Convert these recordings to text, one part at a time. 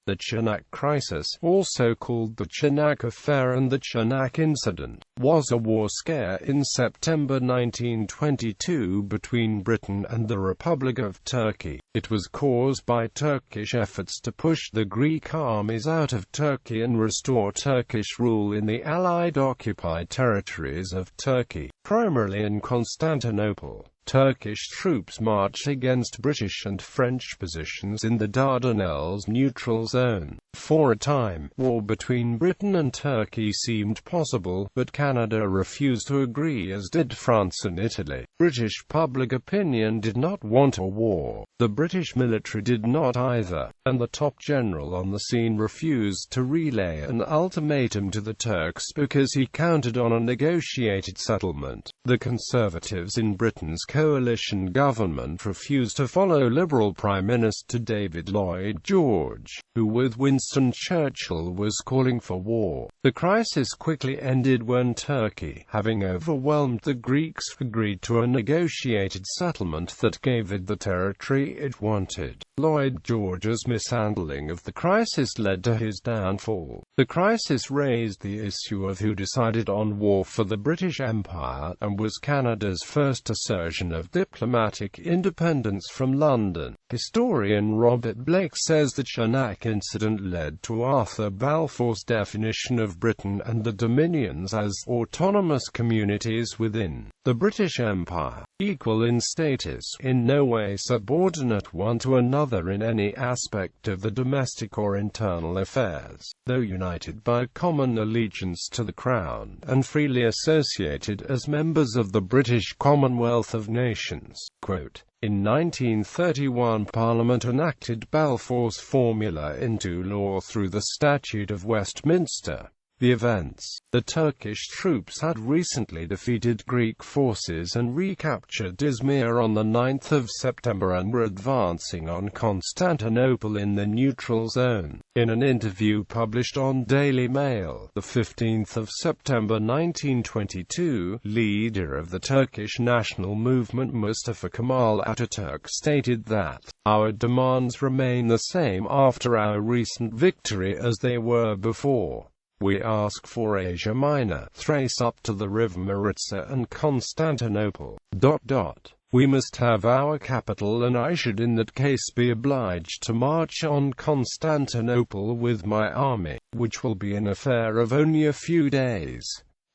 The Chanak Crisis, also called the Chanak Affair and the Chanak Incident, was a war scare in September 1922 between Britain and the Republic of Turkey. It was caused by Turkish efforts to push the Greek armies out of Turkey and restore Turkish rule in the Allied-occupied territories of Turkey, primarily in Constantinople. Turkish troops marched against British and French positions in the Dardanelles neutral zone. For a time, war between Britain and Turkey seemed possible, but Canada refused to agree, as did France and Italy. British public opinion did not want a war. The British military did not either, and the top general on the scene refused to relay an ultimatum to the Turks because he counted on a negotiated settlement. The Conservatives in Britain's coalition government refused to follow Liberal Prime Minister David Lloyd George, who with Winston Churchill was calling for war. The crisis quickly ended when Turkey, having overwhelmed the Greeks, agreed to a negotiated settlement that gave it the territory it wanted. Lloyd George's mishandling of the crisis led to his downfall. The crisis raised the issue of who decided on war for the British Empire, and was Canada's first assertion of diplomatic independence from London. Historian Robert Blake says the Chanak Incident led to Arthur Balfour's definition of Britain and the Dominions as autonomous communities within the British Empire, equal in status, in no way subordinate one to another in any aspect of the domestic or internal affairs, though united by common allegiance to the Crown, and freely associated as members of the British Commonwealth of Nations. Quote, in 1931 Parliament enacted Balfour's formula into law through the Statute of Westminster. The events. The Turkish troops had recently defeated Greek forces and recaptured Izmir on the 9th of September and were advancing on Constantinople in the neutral zone. In an interview published on Daily Mail, the 15th of September 1922, leader of the Turkish national movement Mustafa Kemal Atatürk stated that, "Our demands remain the same after our recent victory as they were before. We ask for Asia Minor, Thrace up to the river Maritsa and Constantinople. We must have our capital, and I should in that case be obliged to march on Constantinople with my army, which will be an affair of only a few days.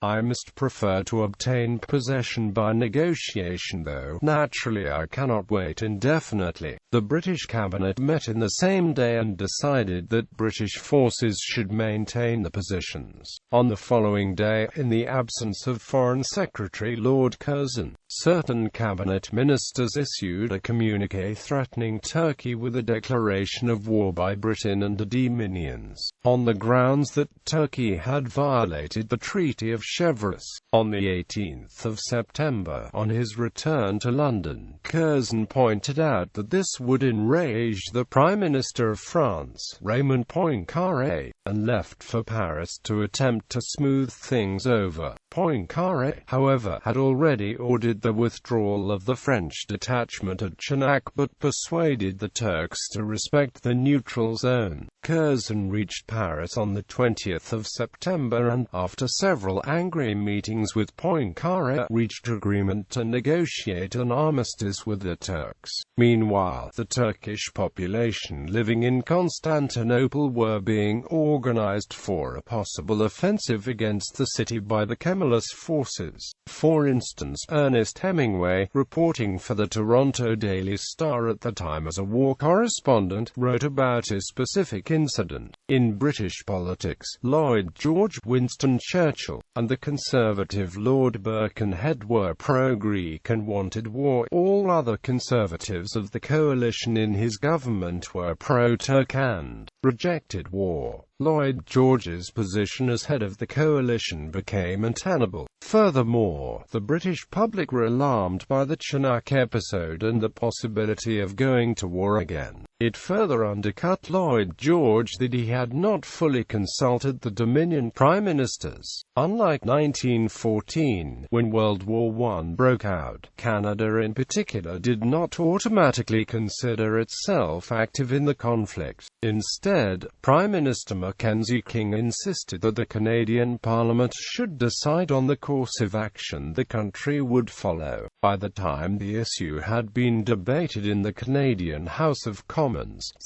I must prefer to obtain possession by negotiation, though naturally I cannot wait indefinitely." The British cabinet met in the same day and decided that British forces should maintain the positions. On the following day, in the absence of Foreign Secretary Lord Curzon, certain cabinet ministers issued a communiqué threatening Turkey with a declaration of war by Britain and the Dominions, on the grounds that Turkey had violated the Treaty of Chevreuse. On the 18th of September, on his return to London, Curzon pointed out that this would enrage the Prime Minister of France, Raymond Poincaré, and left for Paris to attempt to smooth things over. Poincaré, however, had already ordered the withdrawal of the French detachment at Chanak but persuaded the Turks to respect the neutral zone. Curzon reached Paris on the 20th of September and, after several angry meetings with Poincaré, reached agreement to negotiate an armistice with the Turks. Meanwhile, the Turkish population living in Constantinople were being organized for a possible offensive against the city by the Kemalist forces. For instance, Ernest Hemingway, reporting for the Toronto Daily Star at the time as a war correspondent, wrote about a specific incident. In British politics, Lloyd George, Winston Churchill, and the Conservative Lord Birkenhead were pro-Greek and wanted war. All other Conservatives of the coalition in his government were pro-Turk and rejected war. Lloyd George's position as head of the coalition became untenable. Furthermore, the British public were alarmed by the Chanak episode and the possibility of going to war again. It further undercut Lloyd George that he had not fully consulted the Dominion Prime Ministers. Unlike 1914, when World War I broke out, Canada in particular did not automatically consider itself active in the conflict. Instead, Prime Minister Mackenzie King insisted that the Canadian Parliament should decide on the course of action the country would follow. By the time the issue had been debated in the Canadian House of Commons,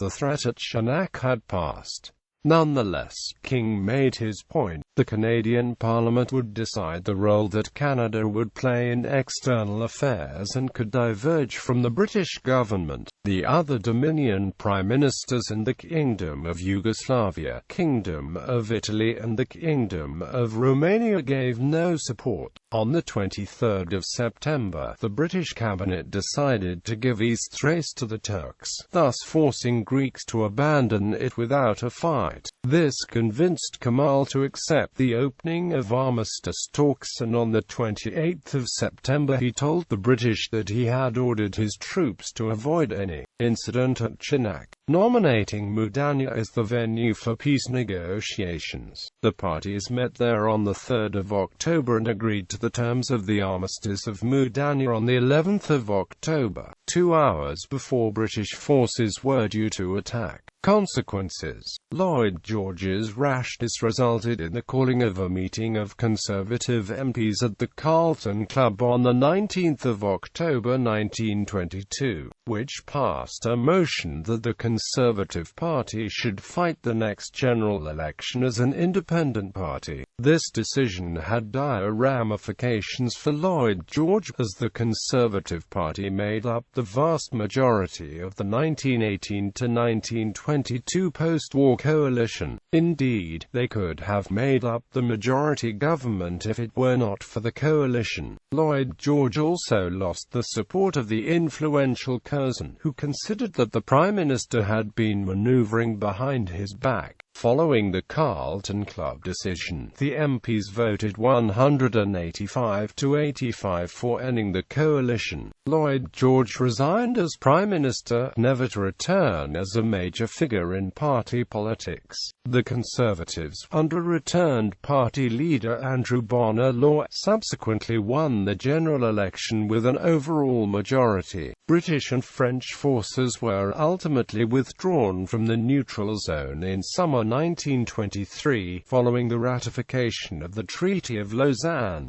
the threat at Chanak had passed. Nonetheless, King made his point. The Canadian Parliament would decide the role that Canada would play in external affairs and could diverge from the British government. The other Dominion Prime Ministers in the Kingdom of Yugoslavia, Kingdom of Italy and the Kingdom of Romania gave no support. On the 23rd of September, the British cabinet decided to give East Thrace to the Turks, thus forcing Greeks to abandon it without a fight. This convinced Kemal to accept the opening of armistice talks, and on the 28th of September he told the British that he had ordered his troops to avoid any incident at Chanak, nominating Mudanya as the venue for peace negotiations. The parties met there on the 3rd of October and agreed to the terms of the armistice of Mudanya on the 11th of October, 2 hours before British forces were due to attack. Consequences. Lloyd George's rashness resulted in the calling of a meeting of Conservative MPs at the Carlton Club on the 19th of October 1922, which passed a motion that the Conservative Party should fight the next general election as an independent party. This decision had dire ramifications for Lloyd George, as the Conservative Party made up the vast majority of the 1918 to 1922 post-war coalition. Indeed, they could have made up the majority government if it were not for the coalition. Lloyd George also lost the support of the influential Curzon, who considered that the Prime Minister had been maneuvering behind his back. Following the Carlton Club decision, the MPs voted 185 to 85 for ending the coalition. Lloyd George resigned as Prime Minister, never to return as a major figure in party politics. The Conservatives, under returned party leader Andrew Bonar Law, subsequently won the general election with an overall majority. British and French forces were ultimately withdrawn from the neutral zone in summer 1923, following the ratification of the Treaty of Lausanne.